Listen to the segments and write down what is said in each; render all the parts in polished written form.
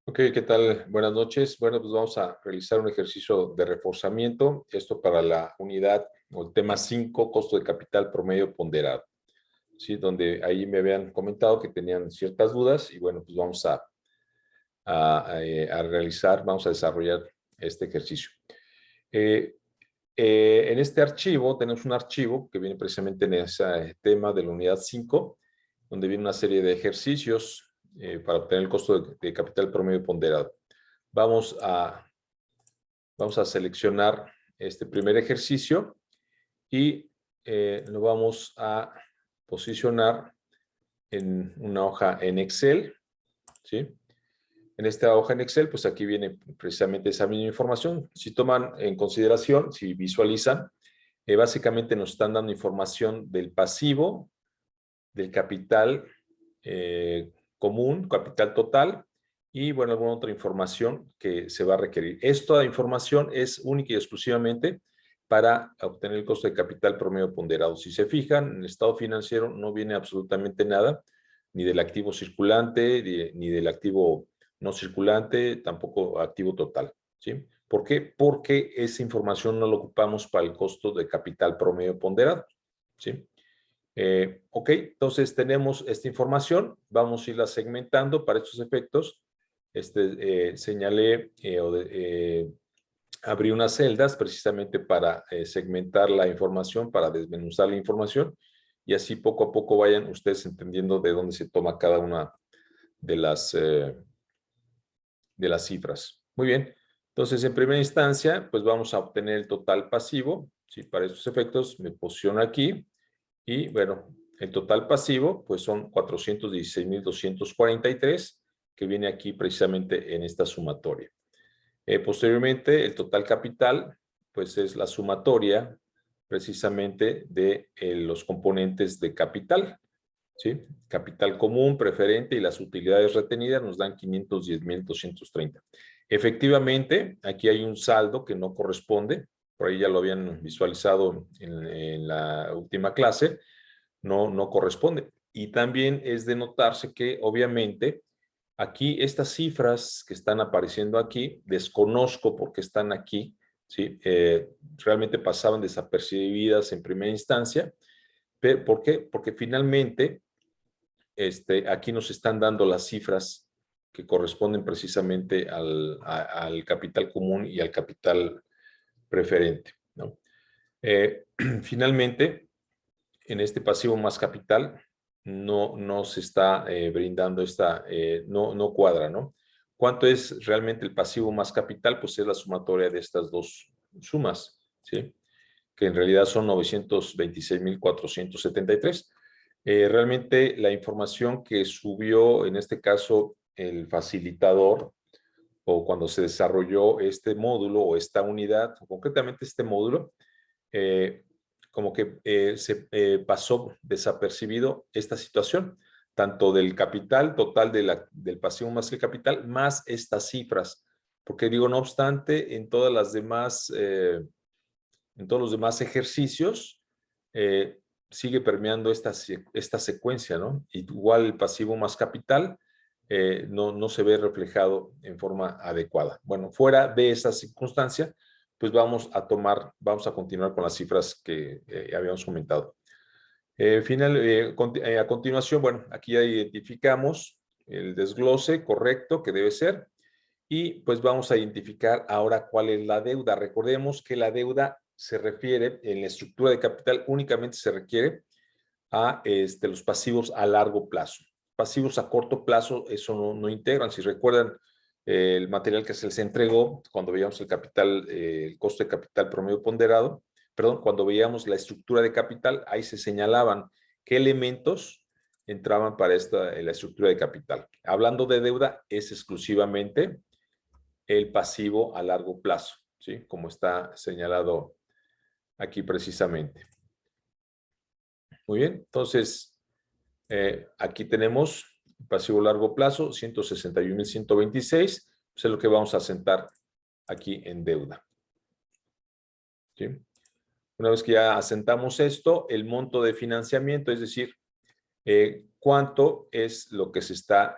Ok, ¿qué tal? Buenas noches. Bueno, pues vamos a realizar un ejercicio de reforzamiento. Esto para la unidad o el tema 5, costo de capital promedio ponderado. ¿Sí? Donde ahí me habían comentado que tenían ciertas dudas y bueno, pues vamos a realizar, vamos a desarrollar este ejercicio. Eh, en este archivo, tenemos un archivo que viene precisamente en ese tema de la unidad 5, donde viene una serie de ejercicios para obtener el costo de capital promedio ponderado. Vamos a seleccionar este primer ejercicio y lo vamos a posicionar en una hoja en Excel, ¿sí? En esta hoja en Excel, pues aquí viene precisamente esa misma información. Si toman en consideración, si visualizan, básicamente nos están dando información del pasivo, del capital común, capital total, y bueno, alguna otra información que se va a requerir. Esta información es única y exclusivamente para obtener el costo de capital promedio ponderado. Si se fijan, en el estado financiero no viene absolutamente nada, ni del activo circulante, ni del activo no circulante, tampoco activo total, ¿sí? ¿Por qué? Porque esa información no la ocupamos para el costo de capital promedio ponderado, ¿sí? Ok, entonces tenemos esta información, vamos a irla segmentando para estos efectos. Señalé abrí unas celdas precisamente para segmentar la información, para desmenuzar la información y así poco a poco vayan ustedes entendiendo de dónde se toma cada una de las cifras. Muy bien, entonces en primera instancia pues vamos a obtener el total pasivo. ¿Sí? Para estos efectos me posiciono aquí. Y bueno, el total pasivo pues son 416,243 que viene aquí precisamente en esta sumatoria. Posteriormente, el total capital pues es la sumatoria precisamente de los componentes de capital, ¿sí? Capital común, preferente y las utilidades retenidas nos dan 510,230. Efectivamente, aquí hay un saldo que no corresponde, por ahí ya lo habían visualizado en la última clase, no corresponde. Y también es de notarse que obviamente aquí estas cifras que están apareciendo aquí, desconozco por qué están aquí, ¿sí? Realmente pasaban desapercibidas en primera instancia. ¿Por qué? Porque finalmente aquí nos están dando las cifras que corresponden precisamente al capital común y al capital preferente, ¿no? Finalmente, en este pasivo más capital no se está brindando no cuadra, ¿no? ¿Cuánto es realmente el pasivo más capital? Pues es la sumatoria de estas dos sumas, ¿sí? Que en realidad son 926,473. Realmente la información que subió, en este caso, el facilitador, o cuando se desarrolló este módulo o esta unidad, o concretamente este módulo, eh, como que se pasó desapercibido esta situación, tanto del capital total del pasivo más el capital, más estas cifras. Porque digo, no obstante, en todos los demás ejercicios, sigue permeando esta secuencia, ¿no? Igual el pasivo más capital no se ve reflejado en forma adecuada. Bueno, fuera de esa circunstancia, pues vamos a continuar con las cifras que habíamos comentado. A continuación, bueno, aquí ya identificamos el desglose correcto que debe ser y pues vamos a identificar ahora cuál es la deuda. Recordemos que la deuda se refiere, en la estructura de capital únicamente se requiere a los pasivos a largo plazo. Pasivos a corto plazo, eso no integran. Si recuerdan el material que se les entregó cuando veíamos el costo de capital promedio ponderado, perdón, cuando veíamos la estructura de capital, ahí se señalaban qué elementos entraban para la estructura de capital. Hablando de deuda, es exclusivamente el pasivo a largo plazo, ¿sí? Como está señalado aquí precisamente. Muy bien, entonces aquí tenemos pasivo a largo plazo, 161,126, pues es lo que vamos a sentar aquí en deuda, ¿sí? Una vez que ya asentamos esto, el monto de financiamiento, es decir, cuánto es lo que se está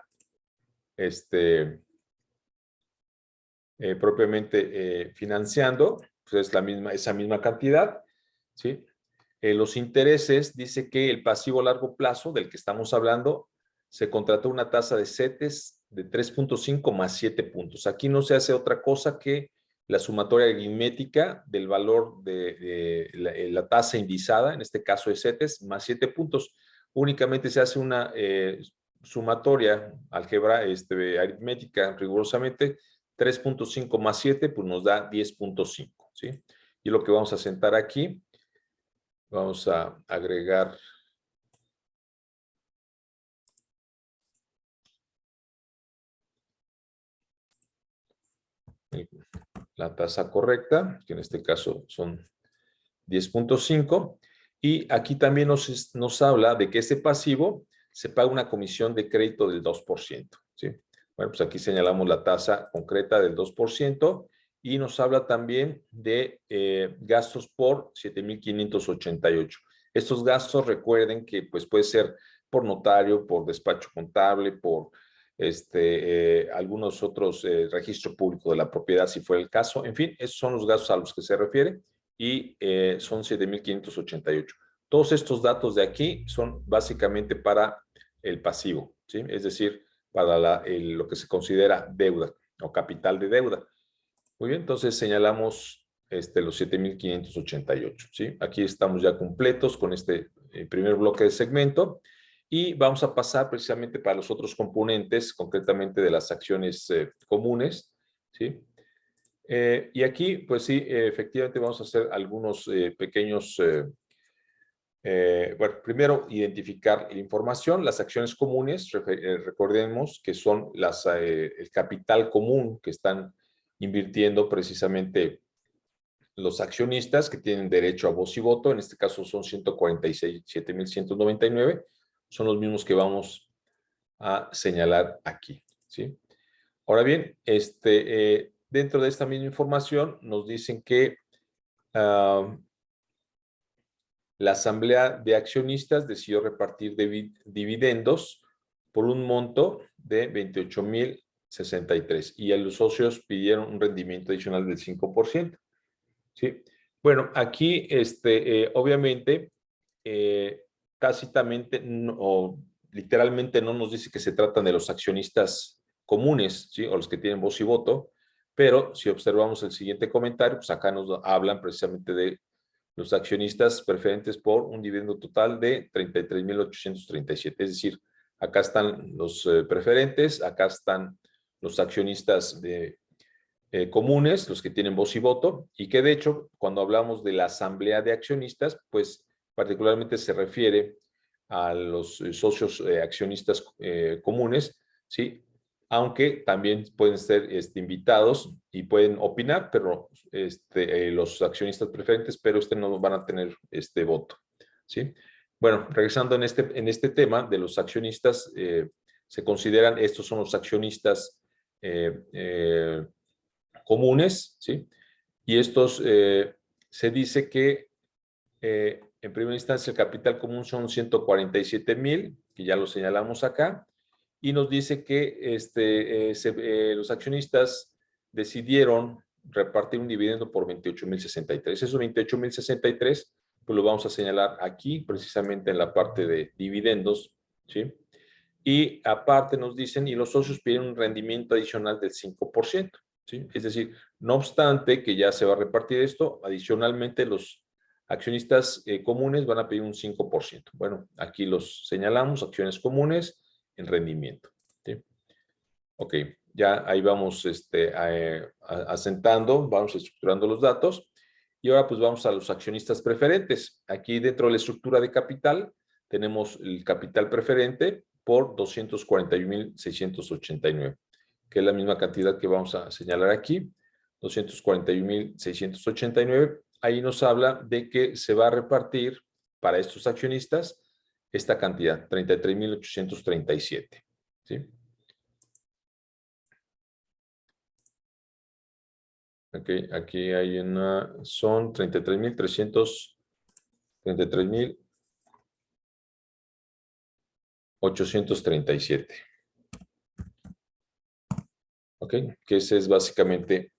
propiamente financiando, pues es esa misma cantidad, ¿sí? Los intereses, dice que el pasivo a largo plazo del que estamos hablando, se contrató una tasa de CETES de 3.5 más 7 puntos. Aquí no se hace otra cosa que la sumatoria aritmética del valor de la tasa indizada, en este caso de CETES, más 7 puntos. Únicamente se hace una sumatoria álgebra aritmética rigurosamente. 3.5 más 7, pues nos da 10.5, ¿sí? Y lo que vamos a sentar aquí, vamos a agregar la tasa correcta, que en este caso son 10.5, y aquí también nos habla de que ese pasivo se paga una comisión de crédito del 2%, ¿sí? Bueno, pues aquí señalamos la tasa concreta del 2%, y nos habla también de gastos por 7,588. Estos gastos, recuerden que pues puede ser por notario, por despacho contable, por algunos otros registro público de la propiedad, si fuera el caso. En fin, esos son los gastos a los que se refiere, y son 7,588. Todos estos datos de aquí son básicamente para el pasivo, ¿sí? Es decir, para lo que se considera deuda o capital de deuda. Muy bien, entonces señalamos los 7,588, ¿sí? Aquí estamos ya completos con este primer bloque de segmento, y vamos a pasar precisamente para los otros componentes, concretamente de las acciones comunes, ¿sí? Y aquí, pues sí, efectivamente vamos a hacer algunos pequeños, bueno, primero identificar la información. Las acciones comunes, recordemos que son el capital común que están invirtiendo precisamente los accionistas que tienen derecho a voz y voto. En este caso son 147,199, son los mismos que vamos a señalar aquí, ¿sí? Ahora bien, dentro de esta misma información nos dicen que la asamblea de accionistas decidió repartir dividendos por un monto de 28,063, y a los socios pidieron un rendimiento adicional del 5%, ¿sí? Bueno, aquí, obviamente, tácitamente o literalmente no nos dice que se tratan de los accionistas comunes, ¿sí? O los que tienen voz y voto, pero si observamos el siguiente comentario, pues acá nos hablan precisamente de los accionistas preferentes por un dividendo total de 33,837. Es decir, acá están los preferentes, acá están los accionistas comunes, los que tienen voz y voto, y que de hecho, cuando hablamos de la asamblea de accionistas, pues particularmente se refiere a los socios accionistas comunes, ¿sí? Aunque también pueden ser invitados y pueden opinar, pero los accionistas preferentes, pero no van a tener voto, ¿sí? Bueno, regresando en este tema de los accionistas, se consideran, estos son los accionistas comunes, ¿sí? Y estos se dice que en primera instancia el capital común son 147,000, que ya lo señalamos acá, y nos dice que los accionistas decidieron repartir un dividendo por 28,063. Esos 28,063, pues lo vamos a señalar aquí, precisamente en la parte de dividendos, ¿sí? Y aparte nos dicen, y los socios piden un rendimiento adicional del 5%, ¿sí? Es decir, no obstante que ya se va a repartir esto, adicionalmente los accionistas comunes van a pedir un 5%. Bueno, aquí los señalamos, acciones comunes en rendimiento, ¿sí? Ok, ya ahí vamos asentando, vamos estructurando los datos, y ahora pues vamos a los accionistas preferentes. Aquí dentro de la estructura de capital tenemos el capital preferente por 241,689, que es la misma cantidad que vamos a señalar aquí, 241,689. Ahí nos habla de que se va a repartir para estos accionistas esta cantidad, 33,837, ¿sí? Ok, aquí hay son 33,837. ¿ok? Que ese es básicamente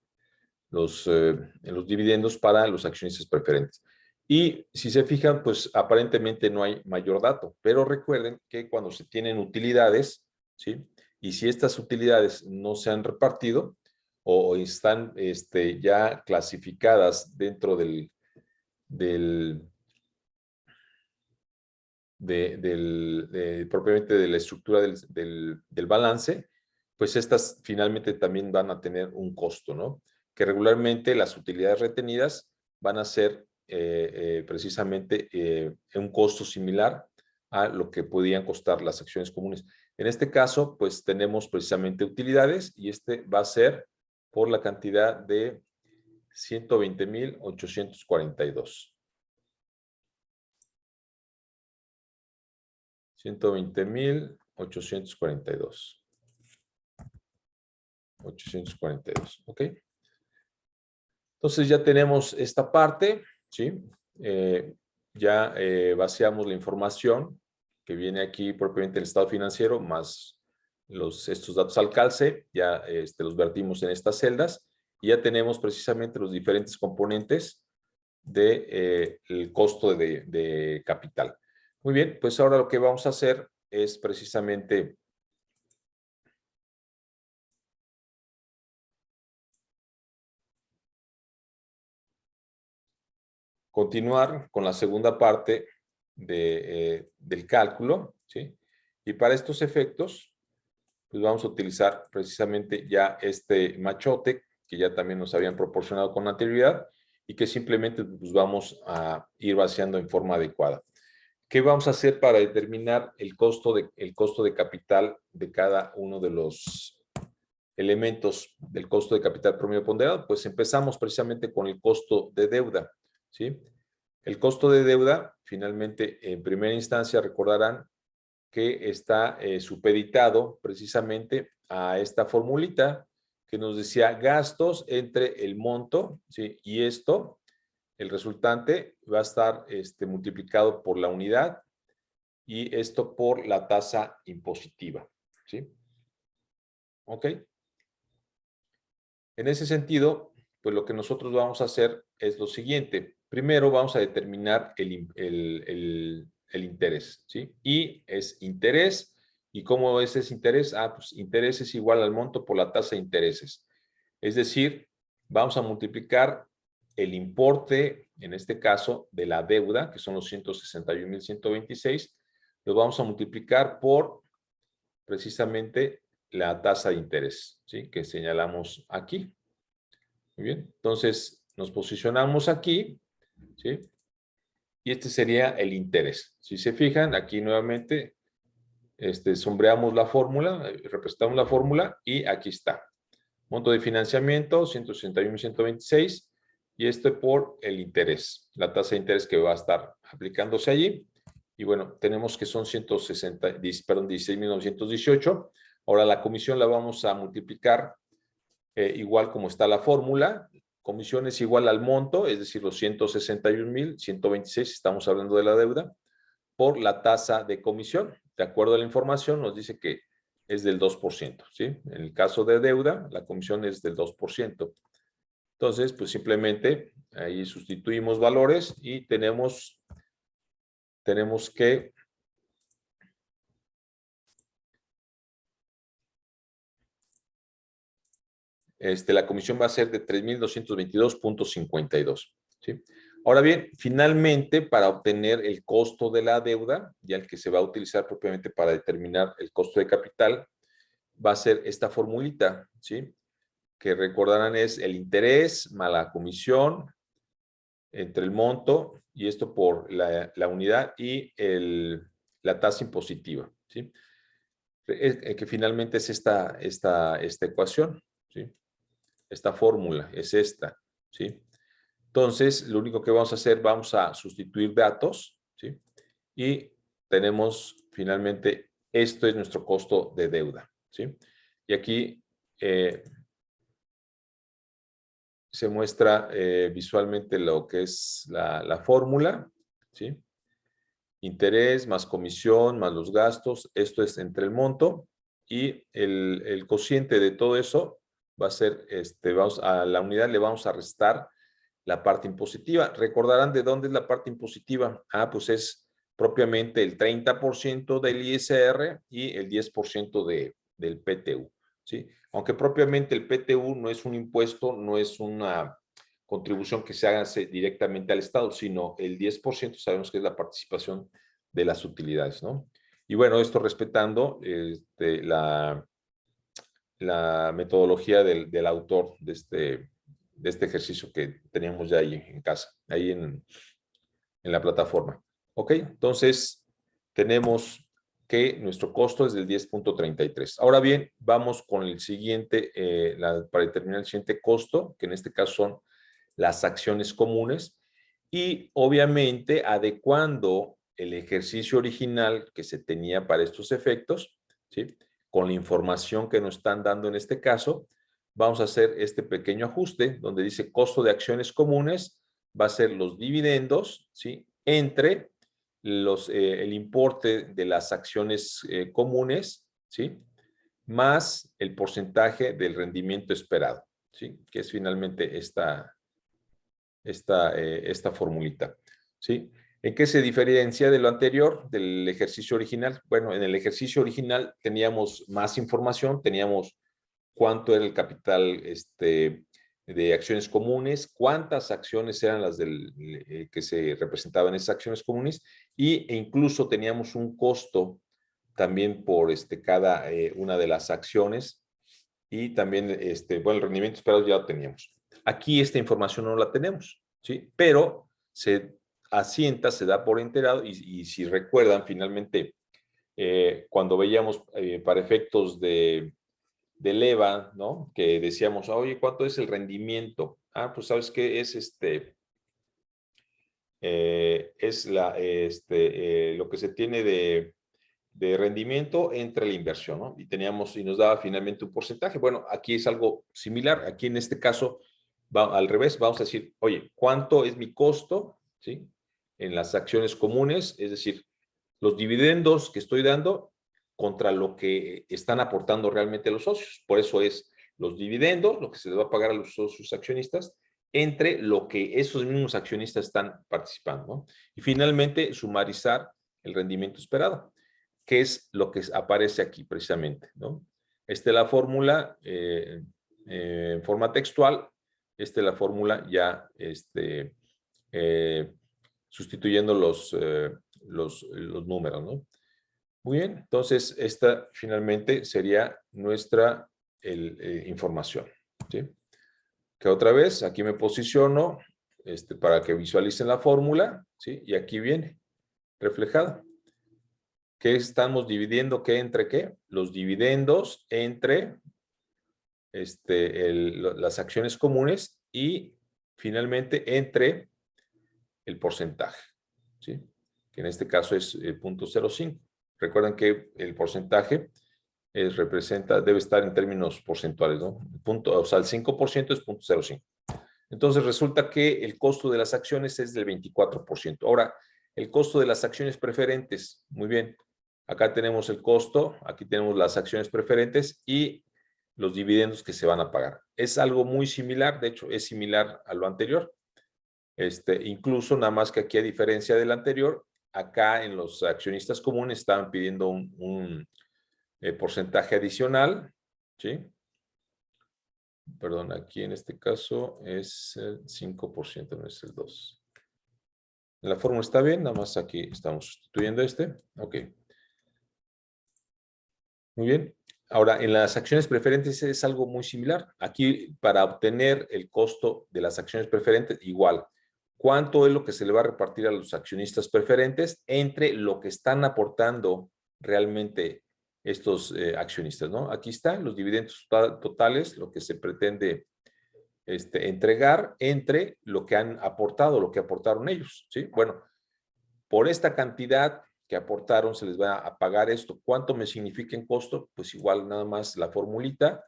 los dividendos para los accionistas preferentes. Y si se fijan, pues aparentemente no hay mayor dato, pero recuerden que cuando se tienen utilidades, ¿sí? Y si estas utilidades no se han repartido o están ya clasificadas dentro propiamente de la estructura del balance, pues estas finalmente también van a tener un costo, ¿no? Que regularmente las utilidades retenidas van a ser precisamente un costo similar a lo que podían costar las acciones comunes. En este caso, pues tenemos precisamente utilidades y este va a ser por la cantidad de 120,842. 120,842. 842, ¿ok? Entonces ya tenemos esta parte, ¿sí? Ya vaciamos la información que viene aquí propiamente el estado financiero, más estos datos al calce, ya los vertimos en estas celdas y ya tenemos precisamente los diferentes componentes del costo de capital. Muy bien, pues ahora lo que vamos a hacer es precisamente continuar con la segunda parte del cálculo, ¿sí? Y para estos efectos, pues vamos a utilizar precisamente ya este machote que ya también nos habían proporcionado con anterioridad y que simplemente pues, vamos a ir vaciando en forma adecuada. ¿Qué vamos a hacer para determinar el costo de capital de cada uno de los elementos del costo de capital promedio ponderado? Pues empezamos precisamente con el costo de deuda, ¿sí? El costo de deuda, finalmente, en primera instancia, recordarán que está supeditado precisamente a esta formulita que nos decía gastos entre el monto, ¿sí? Y esto, el resultante, va a estar multiplicado por la unidad y esto por la tasa impositiva, ¿sí? ¿Ok? En ese sentido, pues lo que nosotros vamos a hacer es lo siguiente. Primero vamos a determinar el interés, ¿sí? Y es interés. ¿Y cómo es ese interés? Ah, pues interés es igual al monto por la tasa de intereses. Es decir, vamos a multiplicar el importe, en este caso, de la deuda, que son los 161,126, lo vamos a multiplicar por precisamente la tasa de interés, ¿sí? Que señalamos aquí. Muy bien, entonces nos posicionamos aquí, ¿sí? Y este sería el interés. Si se fijan, aquí nuevamente sombreamos la fórmula, representamos la fórmula y aquí está. Monto de financiamiento, 161,126 y esto por el interés, la tasa de interés que va a estar aplicándose allí. Y bueno, tenemos que son 16,918. Ahora la comisión la vamos a multiplicar igual como está la fórmula. Comisión es igual al monto, es decir, los 161,126, estamos hablando de la deuda, por la tasa de comisión. De acuerdo a la información, nos dice que es del 2%, ¿sí? En el caso de deuda, la comisión es del 2%. Entonces, pues simplemente ahí sustituimos valores y tenemos que la comisión va a ser de 3,222,52, ¿sí? Ahora bien, finalmente, para obtener el costo de la deuda, ya el que se va a utilizar propiamente para determinar el costo de capital, va a ser esta formulita, ¿sí? Que recordarán es el interés más la comisión entre el monto y esto por la unidad y la tasa impositiva, ¿sí? Que finalmente es esta ecuación, ¿sí? Esta fórmula es esta, ¿sí? Entonces, lo único que vamos a hacer, vamos a sustituir datos, ¿sí? Y tenemos finalmente, esto es nuestro costo de deuda, ¿sí? Y aquí se muestra visualmente lo que es la fórmula, ¿sí? Interés más comisión más los gastos, esto es entre el monto y el cociente de todo eso va a ser, a la unidad le vamos a restar la parte impositiva. Recordarán de dónde es la parte impositiva. Pues es propiamente el 30% del ISR y el 10% del PTU, ¿sí? Aunque propiamente el PTU no es un impuesto, no es una contribución que se haga directamente al Estado, sino el 10% sabemos que es la participación de las utilidades, ¿no? Y bueno, esto respetando la metodología del autor de este ejercicio que teníamos ya ahí en casa, ahí en la plataforma. ¿Ok? Entonces, tenemos que nuestro costo es del 10.33. Ahora bien, vamos con el siguiente, para determinar el siguiente costo, que en este caso son las acciones comunes, y obviamente adecuando el ejercicio original que se tenía para estos efectos, ¿sí? Con la información que nos están dando en este caso, vamos a hacer este pequeño ajuste donde dice costo de acciones comunes va a ser los dividendos, ¿sí? Entre el importe de las acciones comunes, ¿sí? Más el porcentaje del rendimiento esperado, ¿sí? Que es finalmente esta formulita, ¿sí? ¿En qué se diferencia de lo anterior, del ejercicio original? Bueno, en el ejercicio original teníamos más información, teníamos cuánto era el capital de acciones comunes, cuántas acciones eran las que se representaban en esas acciones comunes, e incluso teníamos un costo también por cada una de las acciones, y también, bueno, el rendimiento esperado ya lo teníamos. Aquí esta información no la tenemos, ¿sí? Pero se asienta, se da por enterado, y si recuerdan, finalmente, cuando veíamos para efectos del EVA, ¿no? Que decíamos, oye, ¿cuánto es el rendimiento? Pues sabes qué es lo que se tiene de rendimiento entre la inversión, ¿no? Y nos daba finalmente un porcentaje. Bueno, aquí es algo similar. Aquí en este caso, al revés, vamos a decir, oye, ¿cuánto es mi costo? ¿Sí? En las acciones comunes, es decir, los dividendos que estoy dando contra lo que están aportando realmente los socios. Por eso es los dividendos, lo que se les va a pagar a los socios accionistas, entre lo que esos mismos accionistas están participando, ¿no? Y finalmente, sumarizar el rendimiento esperado, que es lo que aparece aquí precisamente, ¿no? Esta es la fórmula en forma textual, esta es la fórmula ya sustituyendo los números, ¿no? Muy bien, entonces esta finalmente sería nuestra información, ¿sí? Que otra vez, aquí me posiciono para que visualicen la fórmula, ¿sí? Y aquí viene reflejada. ¿Qué estamos dividiendo? ¿Qué entre qué? Los dividendos entre las acciones comunes y finalmente entre el porcentaje, ¿sí? Que en este caso es 0.05. Recuerden que el porcentaje debe estar en términos porcentuales, ¿no? O sea, el 5% es 0.05. Entonces resulta que el costo de las acciones es del 24%. Ahora, el costo de las acciones preferentes, muy bien. Acá tenemos el costo, aquí tenemos las acciones preferentes y los dividendos que se van a pagar. Es algo muy similar, de hecho, es similar a lo anterior. Incluso nada más que aquí, a diferencia del anterior, acá en los accionistas comunes estaban pidiendo un porcentaje adicional, ¿sí? Perdón, aquí en este caso es el 5%, no es el 2%. La fórmula está bien, nada más aquí estamos sustituyendo Ok. Muy bien. Ahora, en las acciones preferentes es algo muy similar. Aquí, para obtener el costo de las acciones preferentes, igual. ¿Cuánto es lo que se le va a repartir a los accionistas preferentes entre lo que están aportando realmente estos accionistas, ¿no? Aquí están los dividendos totales, lo que se pretende entregar entre lo que han aportado, lo que aportaron ellos, ¿sí? Bueno, por esta cantidad que aportaron se les va a pagar esto. ¿Cuánto me significa en costo? Pues igual nada más la formulita,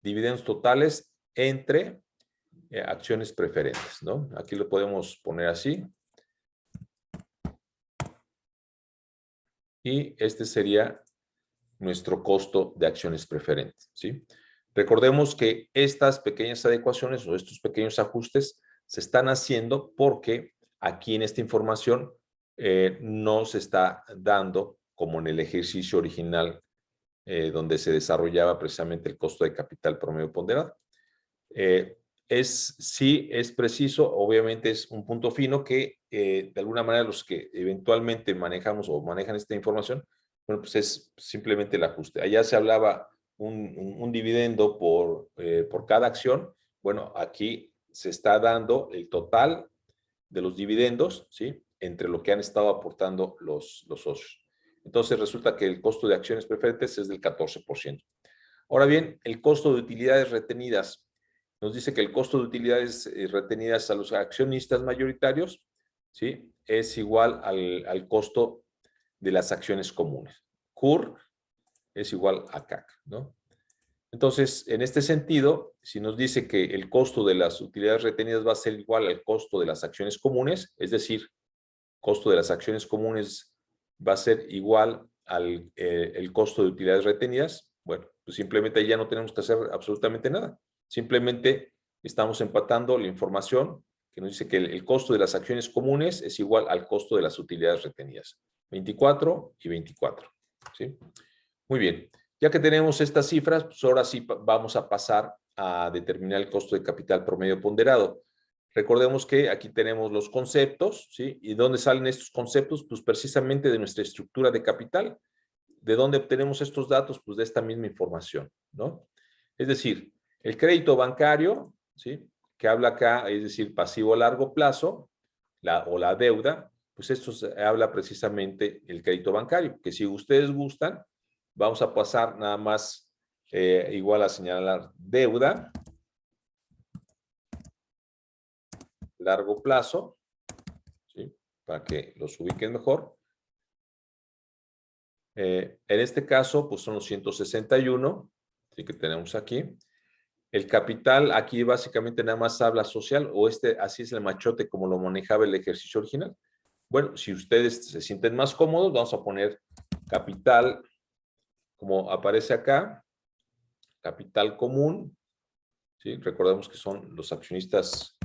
dividendos totales entre acciones preferentes, ¿no? Aquí lo podemos poner así. Y este sería nuestro costo de acciones preferentes, ¿sí? Recordemos que estas pequeñas adecuaciones o estos pequeños ajustes se están haciendo porque aquí en esta información no se está dando como en el ejercicio original donde se desarrollaba precisamente el costo de capital promedio ponderado. Sí es preciso, obviamente es un punto fino que de alguna manera los que eventualmente manejamos o manejan esta información, bueno, pues es simplemente el ajuste. Allá se hablaba un dividendo por cada acción. Bueno, aquí se está dando el total de los dividendos, ¿sí? Entre lo que han estado aportando los socios. Entonces resulta que el costo de acciones preferentes es del 14%. Ahora bien, el costo de utilidades retenidas nos dice que el costo de utilidades retenidas a los accionistas mayoritarios, ¿sí? Es igual al costo de las acciones comunes. CUR es igual a CAC, ¿no? Entonces, en este sentido, si nos dice que el costo de las utilidades retenidas va a ser igual al costo de las acciones comunes, es decir, costo de las acciones comunes va a ser igual al el costo de utilidades retenidas, bueno, pues simplemente ya no tenemos que hacer absolutamente nada. Simplemente estamos empatando la información que nos dice que el costo de las acciones comunes es igual al costo de las utilidades retenidas. 24 y 24. ¿Sí? Muy bien. Ya que tenemos estas cifras, pues ahora sí vamos a pasar a determinar el costo de capital promedio ponderado. Recordemos que aquí tenemos los conceptos, ¿sí? ¿Y dónde salen estos conceptos? Pues precisamente de nuestra estructura de capital. ¿De dónde obtenemos estos datos? Pues de esta misma información, ¿no? Es decir, el crédito bancario, ¿sí? Que habla acá, es decir, pasivo a largo plazo, o la deuda, pues esto habla precisamente el crédito bancario, que si ustedes gustan, vamos a pasar nada más igual a señalar deuda, largo plazo, ¿sí? Para que los ubiquen mejor. En este caso, pues son los 161, ¿sí? Que tenemos aquí. El capital aquí básicamente nada más habla social, o así es el machote como lo manejaba el ejercicio original. Bueno, si ustedes se sienten más cómodos, vamos a poner capital, como aparece acá, capital común, ¿sí? Recordemos que son los accionistas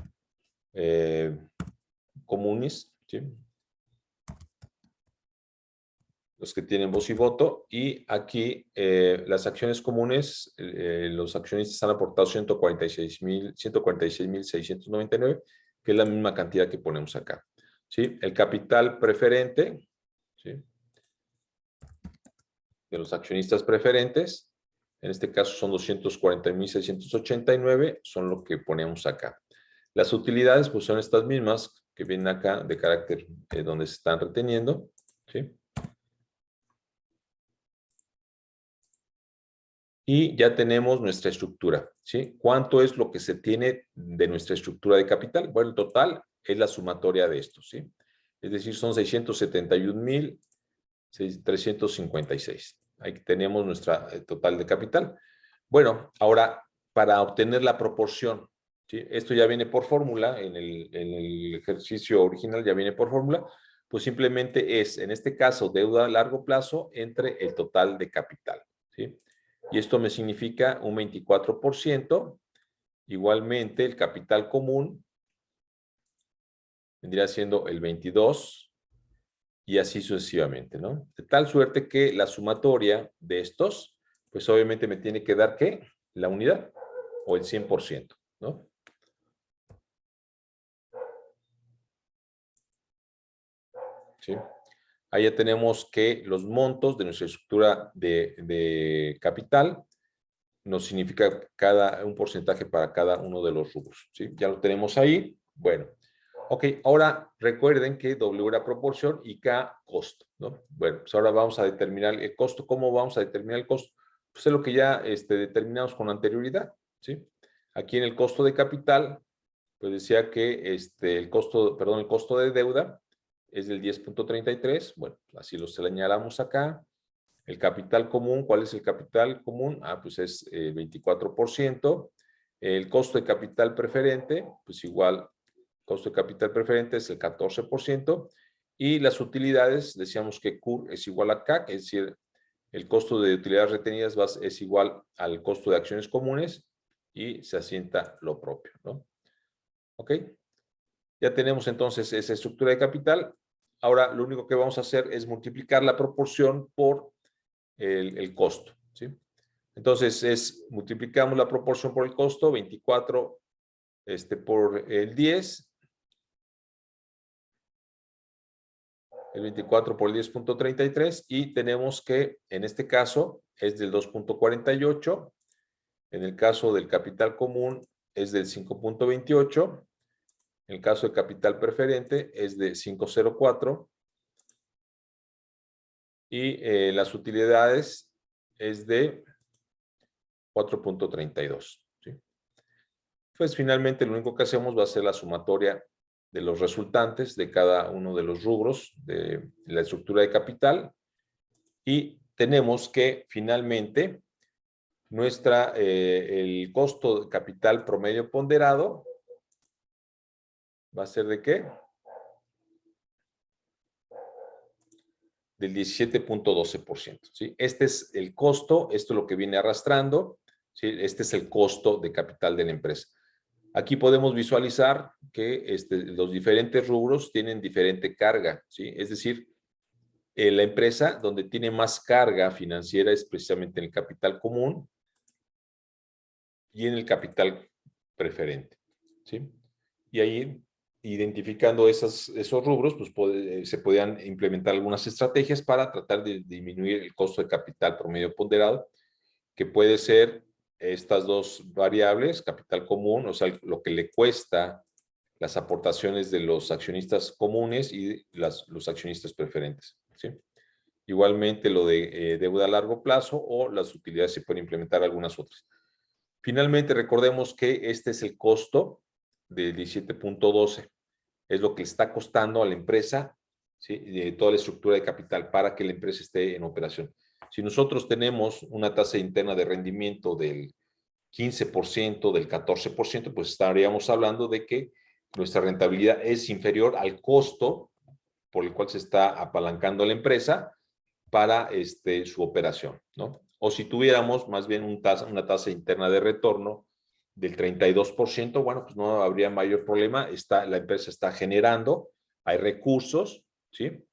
comunes, ¿sí? Los que tienen voz y voto, y aquí las acciones comunes, los accionistas han aportado 146,699, que es la misma cantidad que ponemos acá, ¿sí? El capital preferente, ¿sí? De los accionistas preferentes, en este caso son 240,689, son lo que ponemos acá. Las utilidades, pues son estas mismas que vienen acá de carácter donde se están reteniendo, ¿sí? Y ya tenemos nuestra estructura, ¿sí? ¿Cuánto es lo que se tiene de nuestra estructura de capital? Bueno, el total es la sumatoria de estos, ¿sí? Es decir, son 671,356. Ahí tenemos nuestra total de capital. Bueno, ahora, para obtener la proporción, ¿sí? Esto ya viene por fórmula, en el ejercicio original ya viene por fórmula, pues simplemente es, en este caso, deuda a largo plazo entre el total de capital, ¿sí? Y esto me significa un 24%. Igualmente, el capital común vendría siendo el 22%, y así sucesivamente, ¿no? De tal suerte que la sumatoria de estos, pues obviamente me tiene que dar, ¿qué? La unidad, o el 100%, ¿no? ¿Sí? Ahí ya tenemos que los montos de nuestra estructura de capital nos significa un porcentaje para cada uno de los rubros, ¿sí? Ya lo tenemos ahí. Bueno, ok, ahora recuerden que W era proporción y K costo, ¿no? Bueno, pues ahora vamos a determinar el costo. ¿Cómo vamos a determinar el costo? Pues es lo que ya determinamos con anterioridad, ¿sí? Aquí en el costo de capital, pues decía que el costo de deuda es del 10.33. Bueno, así lo señalamos acá. El capital común, ¿cuál es el capital común? Ah, pues es 24%. El costo de capital preferente, pues igual, costo de capital preferente es el 14%. Y las utilidades, decíamos que CUR es igual a CAC, es decir, el costo de utilidades retenidas es igual al costo de acciones comunes y se asienta lo propio, ¿no? ¿Ok? Ya tenemos entonces esa estructura de capital. Ahora lo único que vamos a hacer es multiplicar la proporción por el costo, ¿sí? Entonces multiplicamos la proporción por el costo, 24 por el 10, el 24 por el 10.33 y tenemos que en este caso es del 2.48, en el caso del capital común es del 5.28, en el caso de capital preferente es de 5.04 y las utilidades es de 4.32. ¿Sí? Pues finalmente lo único que hacemos va a ser la sumatoria de los resultantes de cada uno de los rubros de la estructura de capital y tenemos que finalmente el costo de capital promedio ponderado va a ser ¿de qué? Del 17.12%. ¿Sí? Este es el costo, esto es lo que viene arrastrando, ¿sí? Este es el costo de capital de la empresa. Aquí podemos visualizar que los diferentes rubros tienen diferente carga, ¿sí? Es decir, la empresa donde tiene más carga financiera es precisamente en el capital común y en el capital preferente, ¿sí? Y ahí, identificando esos rubros, pues se podían implementar algunas estrategias para tratar de disminuir el costo de capital promedio ponderado, que puede ser estas dos variables, capital común, o sea, lo que le cuesta las aportaciones de los accionistas comunes y los accionistas preferentes, ¿sí? Igualmente lo de deuda a largo plazo o las utilidades, se pueden implementar algunas otras. Finalmente, recordemos que este es el costo del 17.12. Es lo que le está costando a la empresa, ¿sí? De toda la estructura de capital para que la empresa esté en operación. Si nosotros tenemos una tasa interna de rendimiento del 15%, del 14%, pues estaríamos hablando de que nuestra rentabilidad es inferior al costo por el cual se está apalancando la empresa para su operación, ¿no? O si tuviéramos más bien una tasa interna de retorno del 32%, bueno, pues no habría mayor problema. La empresa está generando, hay recursos, ¿sí?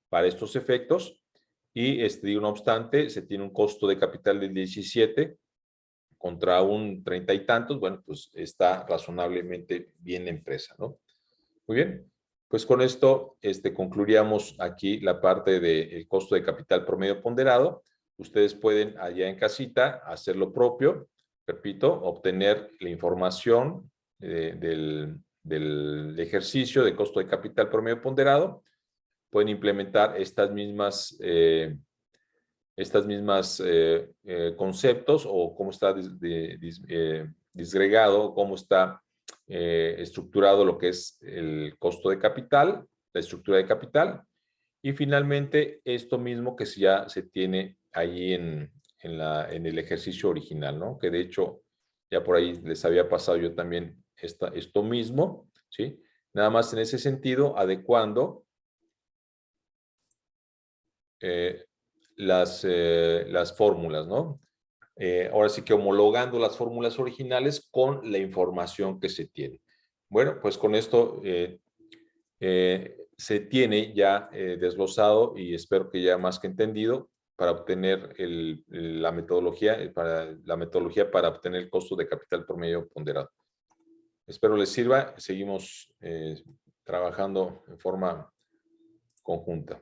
Para estos efectos. Y, no obstante, se tiene un costo de capital del 17 contra un 30 y tantos, bueno, pues está razonablemente bien la empresa, ¿no? Muy bien, pues con esto concluiríamos aquí la parte del costo de capital promedio ponderado. Ustedes pueden allá en casita hacer lo propio, repito, obtener la información del ejercicio de costo de capital promedio ponderado. Pueden implementar estas mismas conceptos o cómo está disgregado, cómo está estructurado lo que es el costo de capital, la estructura de capital, y finalmente esto mismo que ya se tiene ahí en el ejercicio original, ¿no? Que de hecho ya por ahí les había pasado yo también esto mismo, ¿sí? Nada más en ese sentido, adecuando las fórmulas, ¿no? Ahora sí que homologando las fórmulas originales con la información que se tiene. Bueno, pues con esto se tiene ya desglosado y espero que ya más que entendido para obtener la metodología para obtener el costo de capital promedio ponderado. Espero les sirva. Seguimos trabajando en forma conjunta.